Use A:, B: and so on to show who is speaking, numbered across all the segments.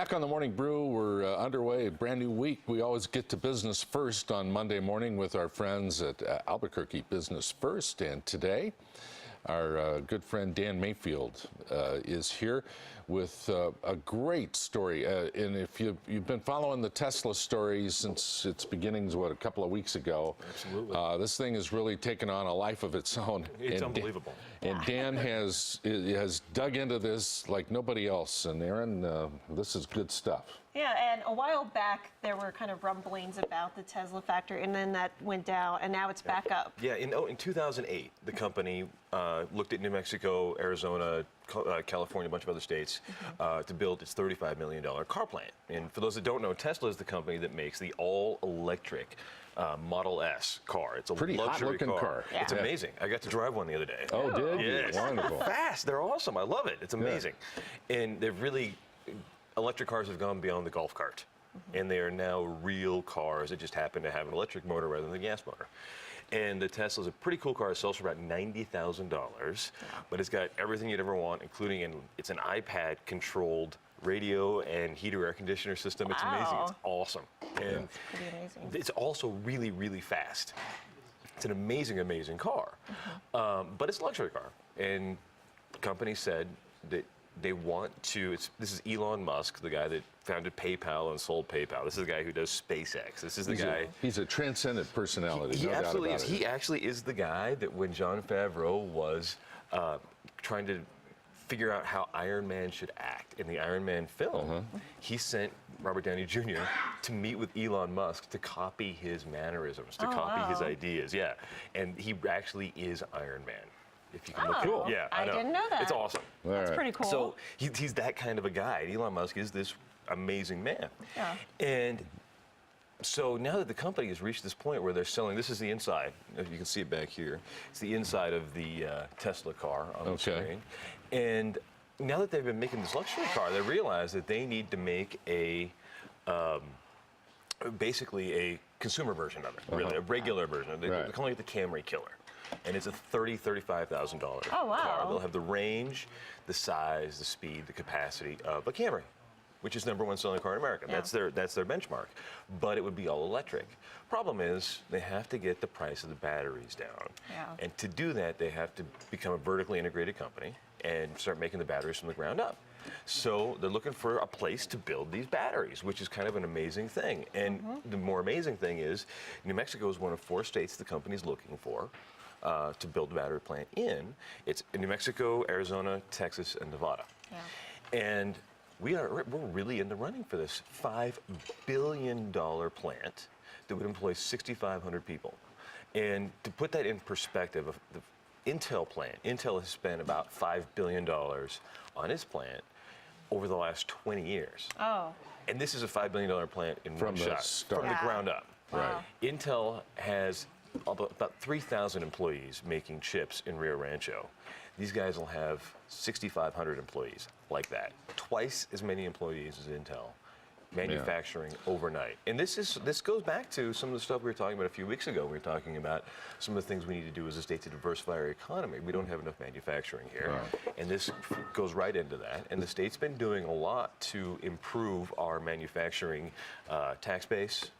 A: Back on the Morning Brew, we're underway, a brand new week. We always get to business first on Monday morning with our friends at Albuquerque Business First. And today, our good friend Dan Mayfield is here with a great story. And if you've been following the Tesla story since its beginnings, a couple of weeks ago,
B: absolutely,
A: this thing has really taken on a life of its own.
B: It's unbelievable.
A: And Dan has dug into this like nobody else. And Aaron, this is good stuff.
C: Yeah, and a while back there were kind of rumblings about the Tesla factory, and then that went down, and now it's back up.
B: Yeah, in 2008, the company looked at New Mexico, Arizona, California, a bunch of other states to build its $35 million car plant. And for those that don't know, Tesla is the company that makes the all-electric Model S car. It's a
A: pretty
B: luxury
A: hot-looking car.
C: Yeah.
B: It's amazing. I got to drive one the other day.
A: Oh, did you?
B: Yes.
A: Wonderful.
B: Fast. They're awesome. I love it. It's amazing. Yeah. And they've really, electric cars have gone beyond the golf cart. And they are now real cars that just happen to have an electric motor rather than a gas motor. And the Tesla's a pretty cool car. It sells for about $90,000, but it's got everything you'd ever want, including it's an iPad-controlled radio and heater air conditioner system. It's amazing. It's awesome. And
C: pretty amazing.
B: It's also really, really fast. It's an amazing, amazing car. But it's a luxury car. And the company said that they want to, this is Elon Musk, the guy that founded PayPal and sold PayPal. This is the guy who does SpaceX. This is the guy.
A: He's a transcendent personality.
B: He
A: no
B: absolutely
A: doubt
B: is.
A: about it.
B: He actually is the guy that when Jon Favreau was trying to figure out how Iron Man should act in the Iron Man film, he sent Robert Downey Jr. to meet with Elon Musk to copy his mannerisms, to copy his ideas. Yeah, and he actually is Iron Man. If you can look
A: cool.
B: at it. Yeah,
C: I
B: know.
C: didn't know that.
B: It's awesome.
C: That's pretty cool.
B: So he's that kind of a guy. Elon Musk is this amazing man.
C: Yeah.
B: And so now that the company has reached this point where they're selling, this is the inside. If you can see it back here. It's the inside of the Tesla car on the screen. And now that they've been making this luxury car, they realize that they need to make basically a consumer version of it, really, a regular version. They're calling it the Camry killer. And it's a $35,000 car. They'll have the range, the size, the speed, the capacity of a Camry, which is #1 selling car in America. That's their benchmark. But it would be all electric. Problem is, they have to get the price of the batteries down. And to do that, they have to become a vertically integrated company and start making the batteries from the ground up. So they're looking for a place to build these batteries, which is kind of an amazing thing. And the more amazing thing is, New Mexico is one of 4 states the company's looking for to build a battery plant in. It's in New Mexico, Arizona, Texas, and Nevada. And we're really in the running for this $5 billion plant that would employ 6,500 people. And to put that in perspective, the Intel plant, Intel has spent about $5 billion on its plant over the last 20 years. And this is a $5 billion plant in one shot, from the ground up. Intel has about 3,000 employees making chips in Rio Rancho. These guys will have 6,500 employees like that. Twice as many employees as Intel manufacturing overnight. And this goes back to some of the stuff we were talking about a few weeks ago. We were talking about some of the things we need to do as a state to diversify our economy. We don't have enough manufacturing here. And this goes right into that. And the state's been doing a lot to improve our manufacturing tax base.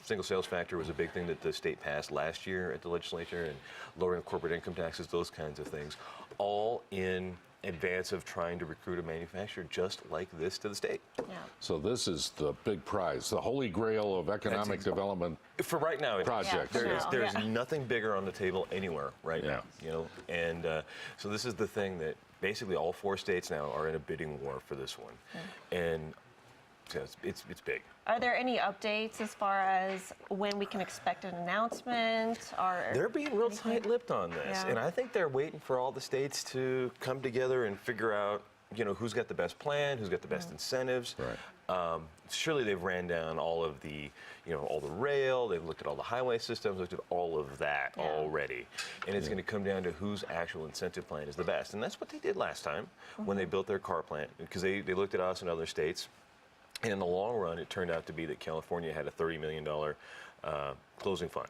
B: Single sales factor was a big thing that the state passed last year at the legislature, and lowering corporate income taxes, those kinds of things, all in advance of trying to recruit a manufacturer just like this to the state.
A: So this is the big prize, the holy grail of economic development
B: for right now.
A: Projects.
B: There's nothing bigger on the table anywhere right now. You know, and so this is the thing that basically all 4 states now are in a bidding war for this one, and it's big.
C: Are there any updates as far as when we can expect an announcement?
B: They're being real tight-lipped on this, and I think they're waiting for all the states to come together and figure out, you know, who's got the best plan, who's got the best incentives. Surely they've ran down all of the, you know, all the rail. They've looked at all the highway systems, looked at all of that already, and it's going to come down to whose actual incentive plan is the best, and that's what they did last time when they built their car plant, because they looked at us and other states. And in the long run, it turned out to be that California had a $30 million closing fund.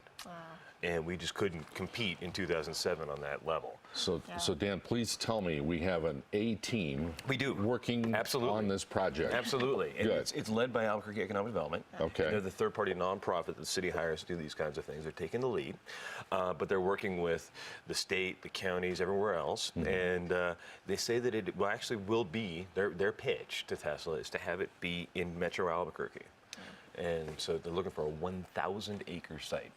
B: And we just couldn't compete in 2007 on that level.
A: So Dan, please tell me we have an A team.
B: We do.
A: Working
B: Absolutely.
A: on this project.
B: Absolutely. And
A: Good.
B: it's led by Albuquerque Economic Development.
A: Okay.
B: And they're the third-party nonprofit that the city hires to do these kinds of things. They're taking the lead, but they're working with the state, the counties, everywhere else. And they say that it will be, their pitch to Tesla is to have it be in Metro Albuquerque. And so they're looking for a 1,000-acre site.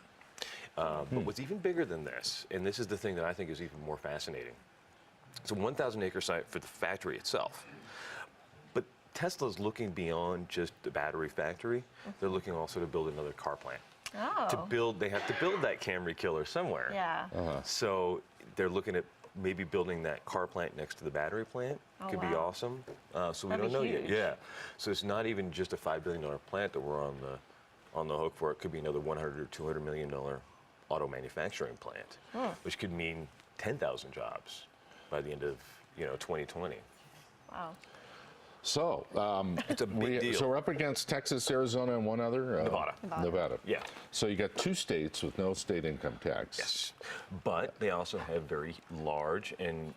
B: But what's even bigger than this, and this is the thing that I think is even more fascinating, it's a 1,000-acre site for the factory itself. But Tesla's looking beyond just the battery factory. They're looking also to build another car plant. They have to build that Camry killer somewhere.
C: Yeah.
B: So they're looking at maybe building that car plant next to the battery plant. Could be awesome. So we
C: That'd
B: don't
C: be
B: know
C: huge.
B: yet. Yeah. So it's not even just a $5 billion plant that we're on the hook for. It could be another $100 or $200 million auto manufacturing plant, which could mean 10,000 jobs by the end of 2020.
C: Wow.
A: So
B: It's a big deal.
A: So we're up against Texas, Arizona, and one other.
B: Nevada. Yeah.
A: So you got 2 states with no state income tax.
B: Yes. But they also have very large and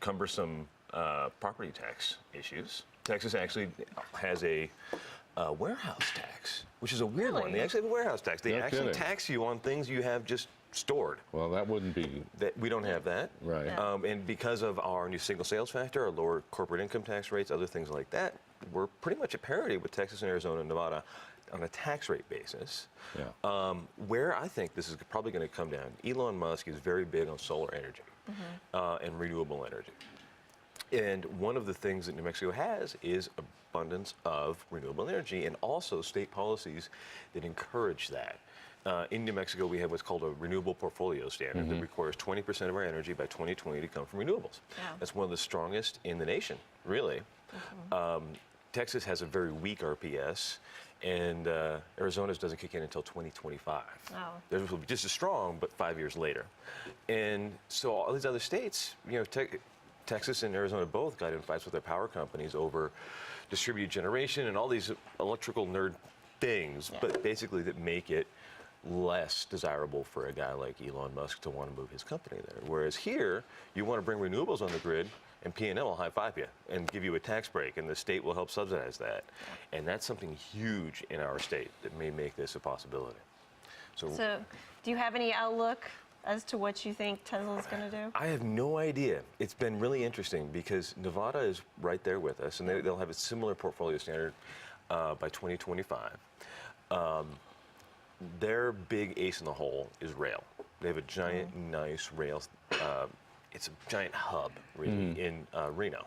B: cumbersome property tax issues. Texas actually has a warehouse tax, which is a weird one. They actually have a warehouse tax. They actually tax you on things you have just stored.
A: Well, that wouldn't be.
B: We don't have that.
A: Right.
B: And because of our new single sales factor, our lower corporate income tax rates, other things like that, we're pretty much at parity with Texas and Arizona and Nevada on a tax rate basis.
A: Yeah.
B: Where I think this is probably going to come down, Elon Musk is very big on solar energy and renewable energy. And one of the things that New Mexico has is abundance of renewable energy and also state policies that encourage that. In New Mexico, we have what's called a renewable portfolio standard that requires 20% of our energy by 2020 to come from renewables.
C: Yeah.
B: That's one of the strongest in the nation, really. Texas has a very weak RPS, and Arizona's doesn't kick in until 2025.
C: Wow.
B: Theirs will be just as strong, but 5 years later. And so all these other states, Texas and Arizona both got in fights with their power companies over distributed generation and all these electrical nerd things, but basically that make it less desirable for a guy like Elon Musk to want to move his company there. Whereas here, you want to bring renewables on the grid, and P&M will high-five you and give you a tax break, and the state will help subsidize that. And that's something huge in our state that may make this a possibility.
C: So do you have any outlook as to what you think Tesla's going to do?
B: I have no idea. It's been really interesting because Nevada is right there with us, and they'll have a similar portfolio standard by 2025. Their big ace in the hole is rail. They have a giant, nice rail. It's a giant hub, really, in Reno,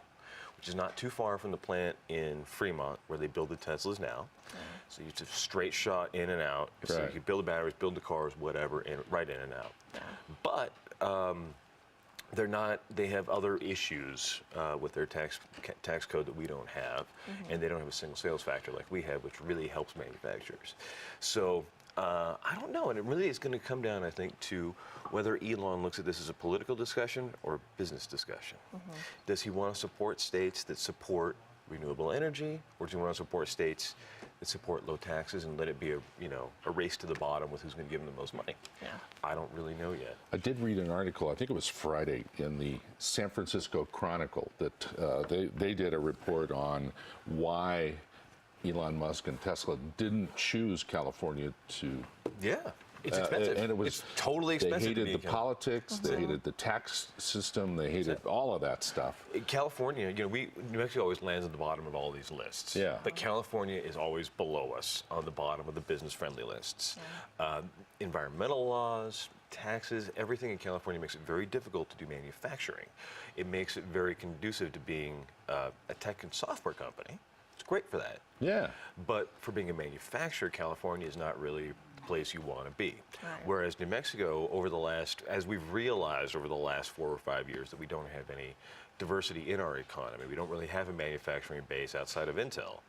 B: which is not too far from the plant in Fremont where they build the Teslas now. So you just straight shot in and out. So you can build the batteries, build the cars, whatever, and right in and out. But they're not. They have other issues with their tax code that we don't have, and they don't have a single sales factor like we have, which really helps manufacturers. So I don't know, and it really is going to come down, I think, to whether Elon looks at this as a political discussion or a business discussion. Does he want to support states that support renewable energy, or does he want to support states that support low taxes and let it be a race to the bottom with who's going to give them the most money? I don't really know yet.
A: I did read an article, I think it was Friday, in the San Francisco Chronicle that they did a report on why Elon Musk and Tesla didn't choose California to.
B: It's expensive.
A: And it was
B: it's totally expensive.
A: They hated the politics. They hated the tax system. They hated all of that stuff.
B: In California, New Mexico always lands at the bottom of all these lists. But California is always below us on the bottom of the business-friendly lists. Environmental laws, taxes, everything in California makes it very difficult to do manufacturing. It makes it very conducive to being a tech and software company. It's great for that. But for being a manufacturer, California is not really the place you want to be. Whereas New Mexico, as we've realized over the last 4 or 5 years, that we don't have any diversity in our economy. We don't really have a manufacturing base outside of Intel.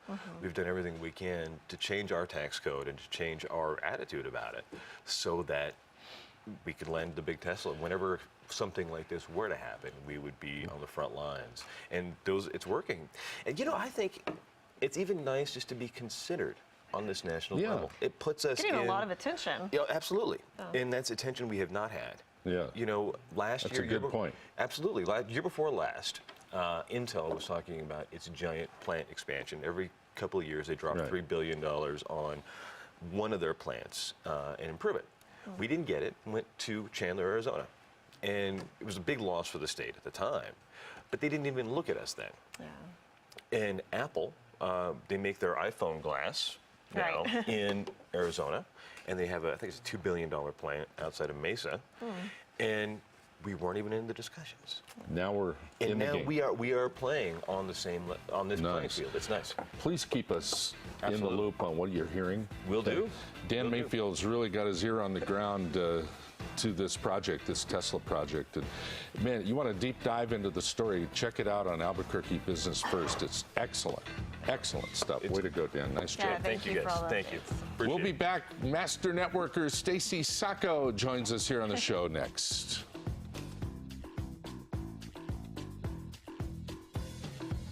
B: We've done everything we can to change our tax code and to change our attitude about it so that we could land the big Tesla. Whenever something like this were to happen, we would be on the front lines. And it's working. And I think it's even nice just to be considered on this national
A: Yeah.
B: level. It puts us
C: Getting
B: in
C: a lot of attention.
B: Yeah, absolutely. And that's attention we have not had.
A: Yeah.
B: You know, last
A: That's
B: year.
A: a good point.
B: Absolutely. Year before last, Intel was talking about its giant plant expansion. Every couple of years, they drop
A: Right.
B: $3 billion on one of their plants and improve it. We didn't get it. Went to Chandler, Arizona. And it was a big loss for the state at the time. But they didn't even look at us then.
C: Yeah.
B: And Apple, they make their iPhone glass now
C: Right.
B: in Arizona, and they have I think it's a $2 billion plant outside of Mesa, and we weren't even in the discussions.
A: Now we're
B: And
A: in
B: now
A: the game.
B: we are playing on the same on this playing
A: Nice.
B: field. It's nice.
A: Please keep us in the
B: Absolutely.
A: loop on what you're hearing.
B: Will do.
A: Dan
B: Will do.
A: Mayfield's really got his ear on the ground to this project, this Tesla project. And man, you want to deep dive into the story, check it out on Albuquerque Business First. It's excellent, excellent stuff. Way to go, Dan. Nice
C: Yeah,
A: job.
B: Thank you
C: for all
B: guys.
C: those
B: Thank you.
C: tips.
B: Appreciate
A: We'll be
B: it.
A: back. Master Networker Stacy Sacco joins us here on the show next.